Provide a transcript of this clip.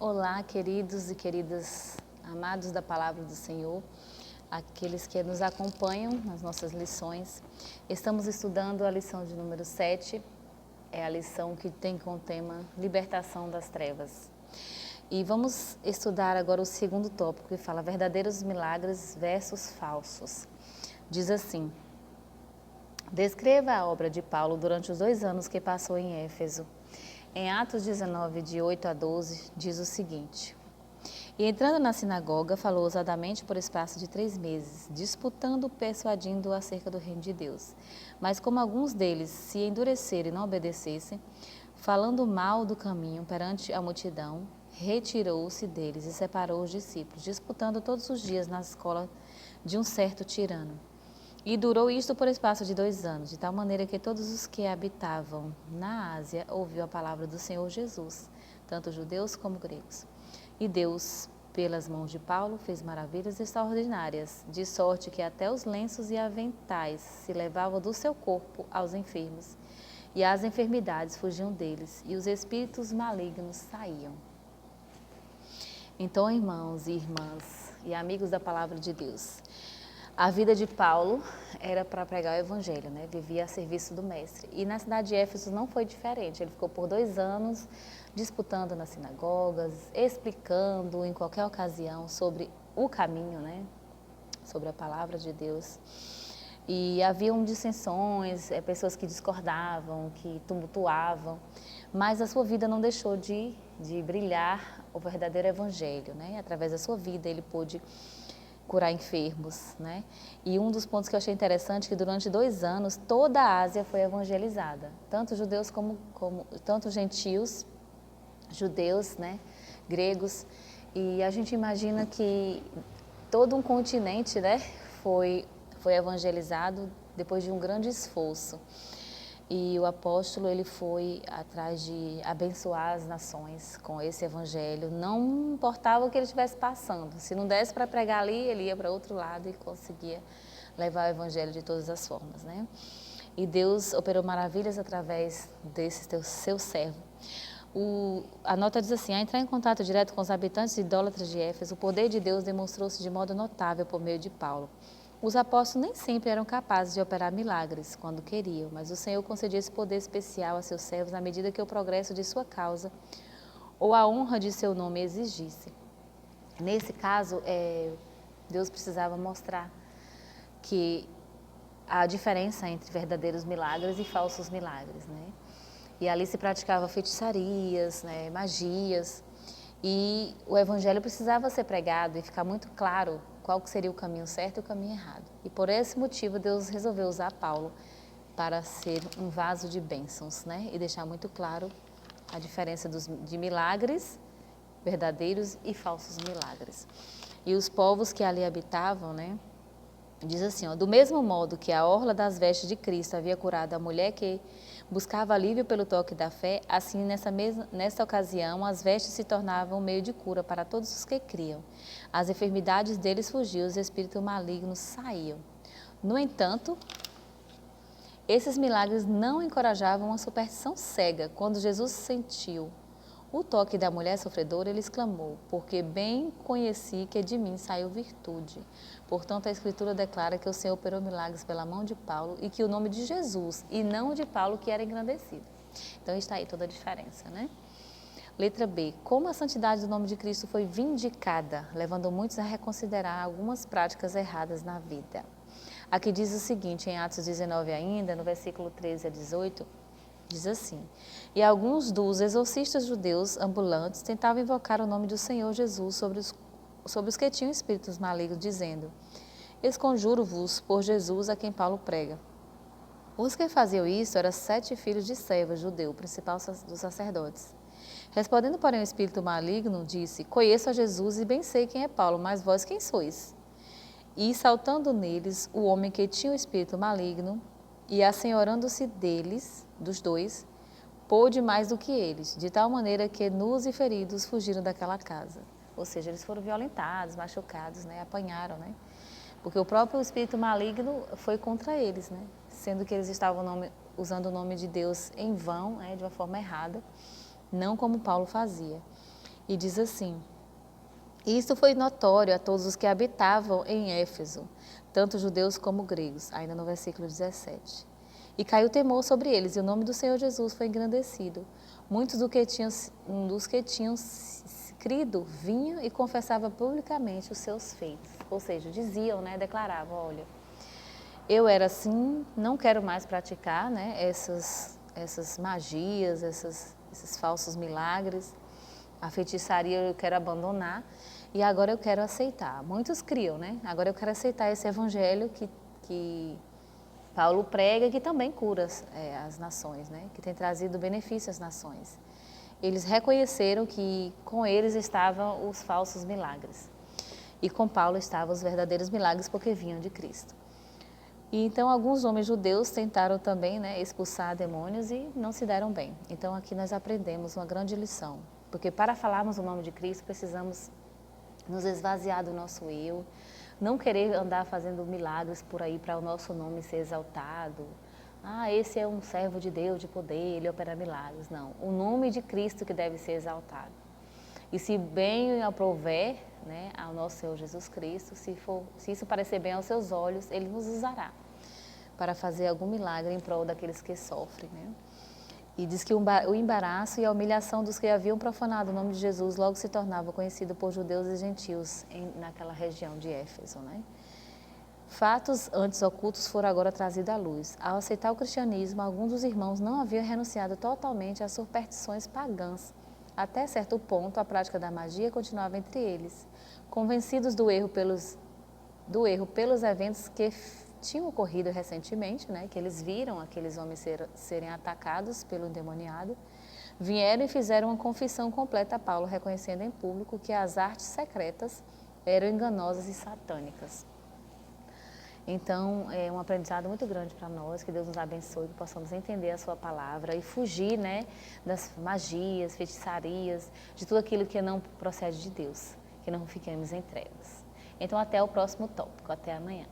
Olá, queridos e queridas, amados da Palavra do Senhor, aqueles que nos acompanham nas nossas lições. Estamos estudando a lição de número 7, é a lição que tem como tema Libertação das Trevas. E vamos estudar agora o segundo tópico, que fala verdadeiros milagres versus falsos. Diz assim: descreva a obra de Paulo durante os 2 anos que passou em Éfeso. Em Atos 19, de 8 a 12, diz o seguinte: e entrando na sinagoga, falou ousadamente por espaço de 3 meses, disputando, persuadindo acerca do reino de Deus. Mas como alguns deles se endureceram e não obedecessem, falando mal do caminho perante a multidão, retirou-se deles e separou os discípulos, disputando todos os dias na escola de um certo tirano. E durou isto por espaço de 2 anos, de tal maneira que todos os que habitavam na Ásia ouviram a palavra do Senhor Jesus, tanto judeus como gregos. E Deus, pelas mãos de Paulo, fez maravilhas extraordinárias, de sorte que até os lenços e aventais se levavam do seu corpo aos enfermos, e as enfermidades fugiam deles, e os espíritos malignos saíam. Então, irmãos e irmãs e amigos da palavra de Deus, a vida de Paulo era para pregar o evangelho, né? Vivia a serviço do mestre. E na cidade de Éfeso não foi diferente. Ele ficou por 2 anos disputando nas sinagogas, explicando em qualquer ocasião sobre o caminho, né? Sobre a palavra de Deus. E haviam dissensões, pessoas que discordavam, que tumultuavam, mas a sua vida não deixou de brilhar o verdadeiro evangelho, né? Através da sua vida ele pôde curar enfermos, né? E um dos pontos que eu achei interessante é que durante 2 anos toda a Ásia foi evangelizada, tanto judeus como tanto gentios, judeus, né? Gregos, e a gente imagina que todo um continente, né? Foi evangelizado depois de um grande esforço. E o apóstolo, ele foi atrás de abençoar as nações com esse evangelho. Não importava o que ele estivesse passando. Se não desse para pregar ali, ele ia para outro lado e conseguia levar o evangelho de todas as formas, né? E Deus operou maravilhas através desse seu servo. A nota diz assim: a entrar em contato direto com os habitantes idólatras de Éfeso, o poder de Deus demonstrou-se de modo notável por meio de Paulo. Os apóstolos nem sempre eram capazes de operar milagres quando queriam, mas o Senhor concedia esse poder especial a seus servos à medida que o progresso de sua causa ou a honra de seu nome exigisse. Nesse caso, Deus precisava mostrar que a diferença entre verdadeiros milagres e falsos milagres, né? E ali se praticava feitiçarias, né, magias, e o evangelho precisava ser pregado e ficar muito claro qual seria o caminho certo e o caminho errado. E por esse motivo Deus resolveu usar Paulo para ser um vaso de bênçãos, né? E deixar muito claro a diferença de milagres verdadeiros e falsos milagres. E os povos que ali habitavam, né? Diz assim, ó, do mesmo modo que a orla das vestes de Cristo havia curado a mulher que buscava alívio pelo toque da fé, assim nesta ocasião as vestes se tornavam um meio de cura para todos os que criam. As enfermidades deles fugiam, os espíritos malignos saíam. No entanto, esses milagres não encorajavam uma superstição cega. Quando Jesus sentiu o toque da mulher sofredora, ele exclamou: porque bem conheci que de mim saiu virtude. Portanto, a Escritura declara que o Senhor operou milagres pela mão de Paulo e que o nome de Jesus e não de Paulo que era engrandecido. Então está aí toda a diferença, né? Letra B. Como a santidade do nome de Cristo foi vindicada, levando muitos a reconsiderar algumas práticas erradas na vida. Aqui diz o seguinte, em Atos 19 ainda, no versículo 13 a 18, diz assim: e alguns dos exorcistas judeus ambulantes tentavam invocar o nome do Senhor Jesus sobre os que tinham espíritos malignos, dizendo: esconjuro-vos por Jesus a quem Paulo prega. Os que faziam isso eram 7 filhos de Seva, judeu, principal dos sacerdotes. Respondendo, porém, o espírito maligno, disse: conheço a Jesus e bem sei quem é Paulo, mas vós quem sois? E saltando neles o homem que tinha o espírito maligno, e assenhorando-se deles, dos 2, pôde mais do que eles, de tal maneira que nus e feridos fugiram daquela casa. Ou seja, eles foram violentados, machucados, né? Apanharam, né? Porque o próprio espírito maligno foi contra eles, né? Sendo que eles estavam usando o nome de Deus em vão, né? De uma forma errada, não como Paulo fazia. E diz assim: isto foi notório a todos os que habitavam em Éfeso, tanto judeus como gregos, ainda no versículo 17. E caiu temor sobre eles, e o nome do Senhor Jesus foi engrandecido. Muitos dos que tinham crido vinham e confessavam publicamente os seus feitos. Ou seja, diziam, né, declaravam, olha, eu era assim, não quero mais praticar, né, essas magias, esses falsos milagres, a feitiçaria eu quero abandonar e agora eu quero aceitar. Muitos criam, né? Agora eu quero aceitar esse evangelho que Paulo prega e que também cura as nações, né? Que tem trazido benefício às nações. Eles reconheceram que com eles estavam os falsos milagres e com Paulo estavam os verdadeiros milagres porque vinham de Cristo. E então alguns homens judeus tentaram também, né, expulsar demônios e não se deram bem. Então aqui nós aprendemos uma grande lição, porque para falarmos o nome de Cristo precisamos nos esvaziar do nosso eu, não querer andar fazendo milagres por aí para o nosso nome ser exaltado. Ah, esse é um servo de Deus de poder, ele opera milagres. Não, o nome de Cristo que deve ser exaltado. E se bem aprouver, né, ao nosso Senhor Jesus Cristo, se isso parecer bem aos seus olhos, Ele nos usará para fazer algum milagre em prol daqueles que sofrem, né? E diz que o embaraço e a humilhação dos que haviam profanado o nome de Jesus logo se tornava conhecido por judeus e gentios naquela região de Éfeso, né? Fatos antes ocultos foram agora trazidos à luz. Ao aceitar o cristianismo, alguns dos irmãos não haviam renunciado totalmente às superstições pagãs. Até certo ponto, a prática da magia continuava entre eles. Convencidos do erro pelos eventos que tinham ocorrido recentemente, né, que eles viram aqueles homens serem atacados pelo endemoniado, vieram e fizeram uma confissão completa a Paulo, reconhecendo em público que as artes secretas eram enganosas e satânicas. Então, é um aprendizado muito grande para nós, que Deus nos abençoe, que possamos entender a sua palavra e fugir, né, das magias, feitiçarias, de tudo aquilo que não procede de Deus, que não fiquemos em trevas. Então, até o próximo tópico. Até amanhã.